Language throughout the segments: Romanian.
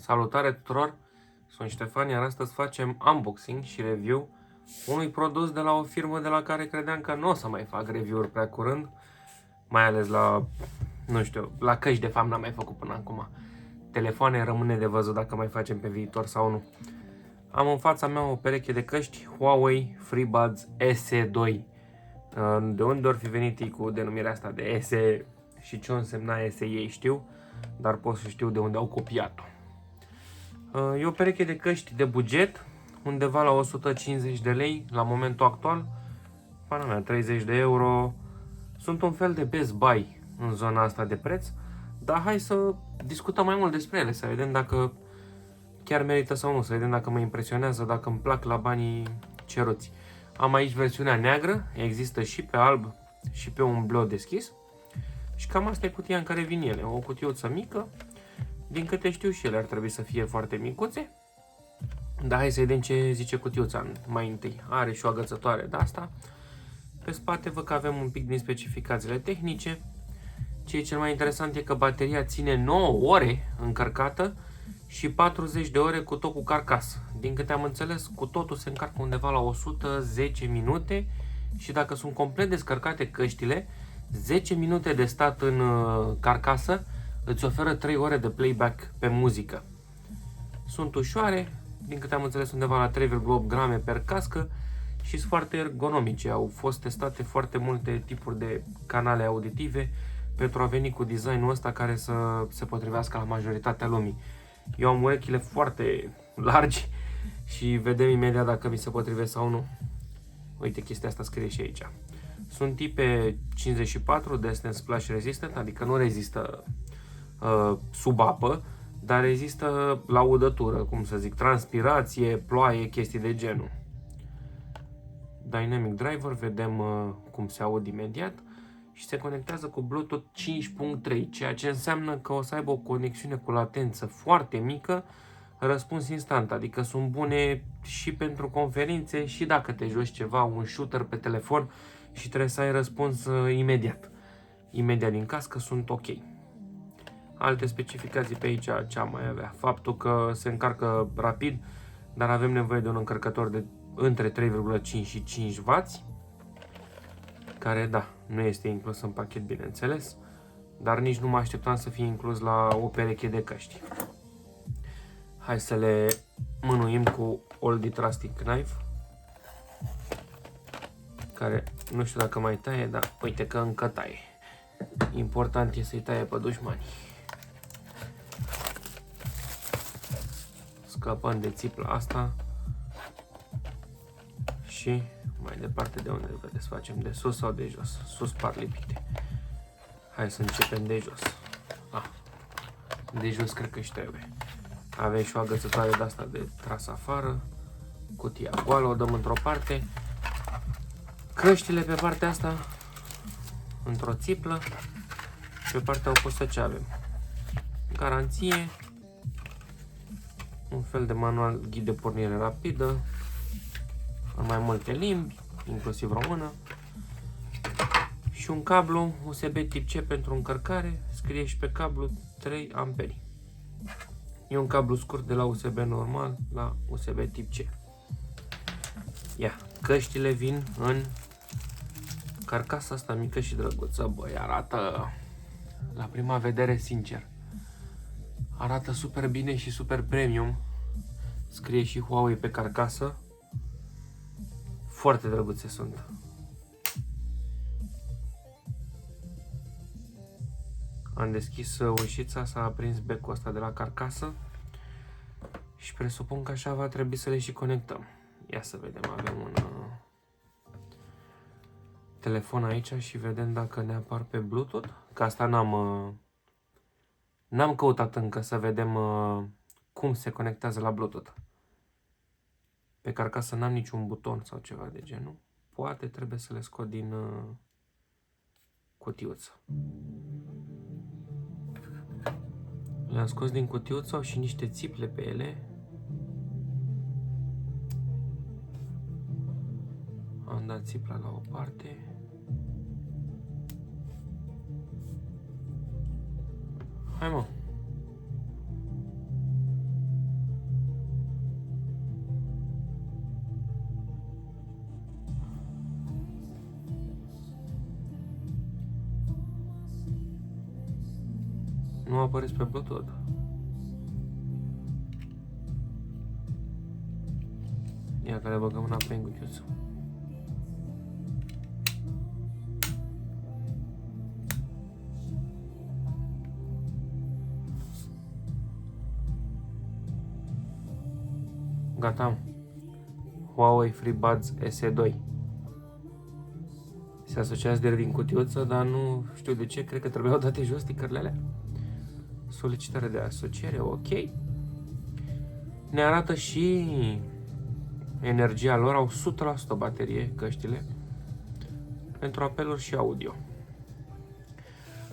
Salutare tuturor! Sunt Ștefan, iar astăzi facem unboxing și review unui produs de la o firmă de la care credeam că nu o să mai fac review-uri prea curând, mai ales la, nu știu, la căști de fapt n-am mai făcut până acum. Telefoane rămâne de văzut dacă mai facem pe viitor sau nu. Am în fața mea o pereche de căști Huawei FreeBuds SE2. De unde or fi venit ei cu denumirea asta de SE și ce însemna SE ei știu, dar pot să știu de unde au copiat-o. E o pereche de căști de buget, undeva la 150 de lei la momentul actual, pana mea, 30 de euro. Sunt un fel de Best Buy în zona asta de preț, dar hai să discutăm mai mult despre ele, să vedem dacă chiar merită sau nu, să vedem dacă mă impresionează, dacă îmi plac la banii ceruți. Am aici versiunea neagră, există și pe alb și pe un bleu deschis. Și cam asta e cutia în care vin ele, o cutiuță mică. Din câte știu și ele ar trebui să fie foarte micuțe. Dar hai să vedem ce zice cutiuța mai întâi. Are și o agățătoare de asta. Pe spate văd că avem un pic din specificațiile tehnice. Ce e cel mai interesant e că bateria ține 9 ore încărcată și 40 de ore cu tot cu carcasă. Din câte am înțeles, cu totul se încarcă undeva la 110 minute și dacă sunt complet descărcate căștile, 10 minute de stat în carcasă îți oferă 3 ore de playback pe muzică. Sunt ușoare, din câte am înțeles undeva la 3,8 grame per cască și sunt foarte ergonomice. Au fost testate foarte multe tipuri de canale auditive pentru a veni cu designul ăsta care să se potrivească la majoritatea lumii. Eu am urechile foarte largi și vedem imediat dacă mi se potrivesc sau nu. Uite, chestia asta scrie și aici. Sunt tipe 54 Distance Splash Resistant, adică nu rezistă sub apă, dar rezistă la udătură, cum să zic, transpirație, ploaie, chestii de genul. Dynamic Driver, vedem cum se aud imediat și se conectează cu Bluetooth 5.3, ceea ce înseamnă că o să aibă o conexiune cu latență foarte mică, răspuns instant, adică sunt bune și pentru conferințe și dacă te joci ceva, un shooter pe telefon și trebuie să ai răspuns imediat. Imediat din cască sunt ok. Alte specificații pe aici ce am mai avea? Faptul că se încarcă rapid, dar avem nevoie de un încărcător de între 3,5 și 5W, care da, nu este inclus în pachet, bineînțeles, dar nici nu mă așteptam să fie inclus la o pereche de căști. Hai să le mânuim cu Oldie Trusty Knife, care nu știu dacă mai taie, dar uite că încă taie. Important e să-i taie pe dușmanii. Scăpăm de țipla asta și mai departe de unde vedeți, facem de sus sau de jos? Sus par lipite. Hai să începem de jos. De jos cred că și trebuie. Avem și o agățătoare de asta de tras afară. Cutia goală o dăm într-o parte. Căștile pe partea asta într-o țiplă. Pe partea opusă ce avem? Garanție. Un fel de manual, ghid de pornire rapidă. În mai multe limbi, inclusiv română. Și un cablu USB tip C pentru încărcare. Scrie și pe cablu 3 amperi. E un cablu scurt de la USB normal la USB tip C. Ia, căștile vin în carcasa asta mică și drăguță. Băi, arată la prima vedere, sincer, arată super bine și super premium. Scrie și Huawei pe carcasă. Foarte drăguțe sunt. Am deschis ușița, s-a aprins becul ăsta de la carcasă și presupun că așa va trebui să le și conectăm. Ia să vedem, avem un telefon aici și vedem dacă ne apar pe Bluetooth. Că asta n-am căutat încă să vedem cum se conectează la Bluetooth. Pe carcasă n-am niciun buton sau ceva de genul. Poate trebuie să le scot din cutiuță. Le-am scos din cutiuță, au și niște țiple pe ele. Am dat țipla la o parte. Hai mă. apăreți pe Bluetooth. Ia că le băgăm înapoi în cutiuță. Gata. Huawei FreeBuds SE2. Se asociază direct din cutiuță, dar nu știu de ce, cred că trebuiau date jos stickerele alea. Solicitare de asociere, ok. Ne arată și energia lor, au 100% baterie căștile pentru apeluri și audio.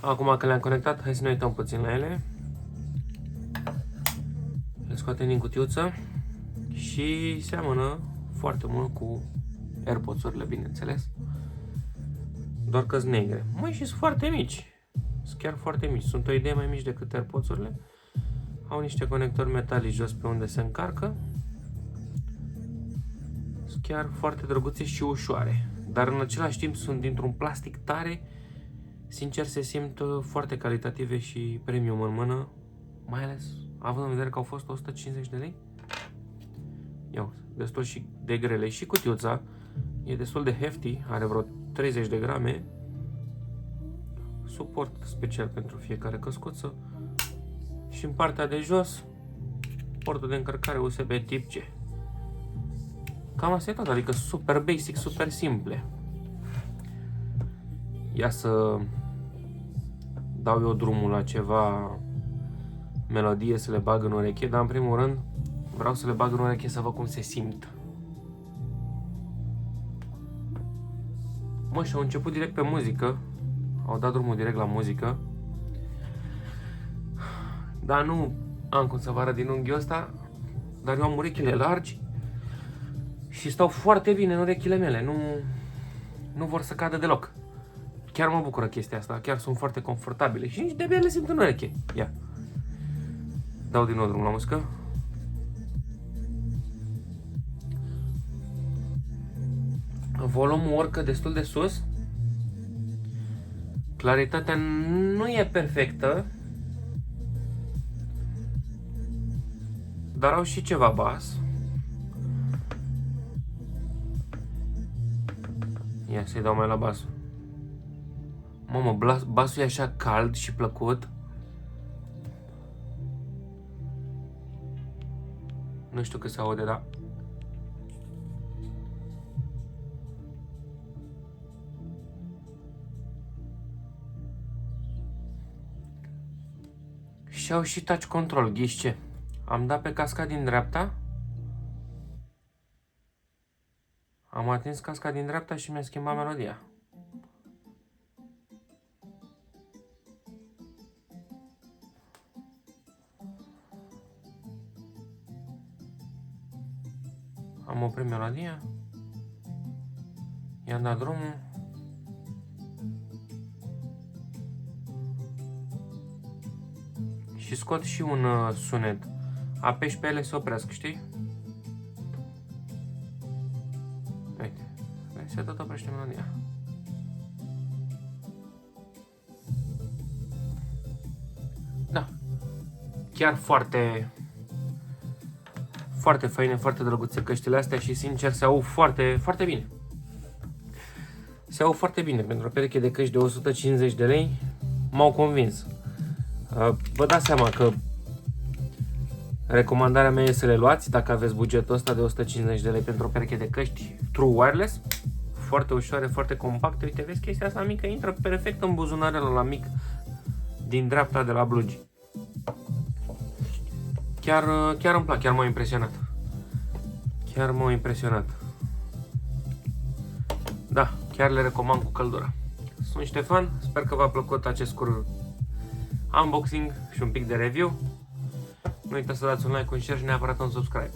Acum că le-am conectat, hai să ne uităm puțin la ele. Le scoatem din cutiuță și seamănă foarte mult cu AirPods-urile, bineînțeles. Doar că sunt negre. Măi, și sunt foarte mici. Sunt chiar foarte mici. Sunt o idee mai mici decât AirPods-urile. Au niște conectori metalici jos pe unde se încarcă. Sunt chiar foarte drăguțe și ușoare. Dar în același timp sunt dintr-un plastic tare. Sincer, se simt foarte calitative și premium în mână. Mai ales având în vedere că au fost 150 de lei. Iau, destul și de grele. Și cutiuța e destul de hefty. Are vreo 30 de grame. Suport special pentru fiecare căscuță. Și în partea de jos, portul de încărcare USB tip C. Cam asta e tot, adică super basic, super simple. Ia să dau eu drumul la ceva melodie să le bag în ureche, dar în primul rând vreau să le bag în ureche să văd cum se simt. Mă, și au început direct pe muzică. Au dat drumul direct la muzică. Dar nu am cum să vă arăt din unghiul ăsta. Dar eu am urechile largi și stau foarte bine în urechile mele. Nu vor să cadă deloc. Chiar mă bucură chestia asta. Chiar sunt foarte confortabile și nici de bine le simt în ureche. Ia. Dau din nou drumul la muzică. Volumul urcă destul de sus. Claritatea nu e perfectă, dar au și ceva bas. Ia să-i dau mai la bas. Mamă, basul e așa cald și plăcut. Nu știu cât se aude, dar și au și touch control, ghiși ce? Am dat pe casca din dreapta. Am atins casca din dreapta și mi-a schimbat melodia. Am oprit melodia. I-am dat drumul. Și scot și un sunet. Apeși pe ele să opresc, știi? Uite. Se tot oprește melodia. Da. Chiar foarte faine, foarte drăguțe căștile astea și sincer se au foarte, foarte bine. Se au foarte bine. Pentru o pereche de căști de 150 de lei m-au convins. Vă dați seama că recomandarea mea e să le luați dacă aveți bugetul ăsta de 150 de lei pentru o pereche de căști True Wireless. Foarte ușoare, foarte compacte. Uite, vezi chestia asta mică? Intră perfect în buzunarul ăla mic din dreapta de la blugi. Chiar îmi plac, chiar m-a impresionat. Chiar m-a impresionat. Da, chiar le recomand cu căldură. Sunt Ștefan, sper că v-a plăcut acest scurt unboxing și un pic de review. Nu uitați să dați un like, un share și neapărat un subscribe.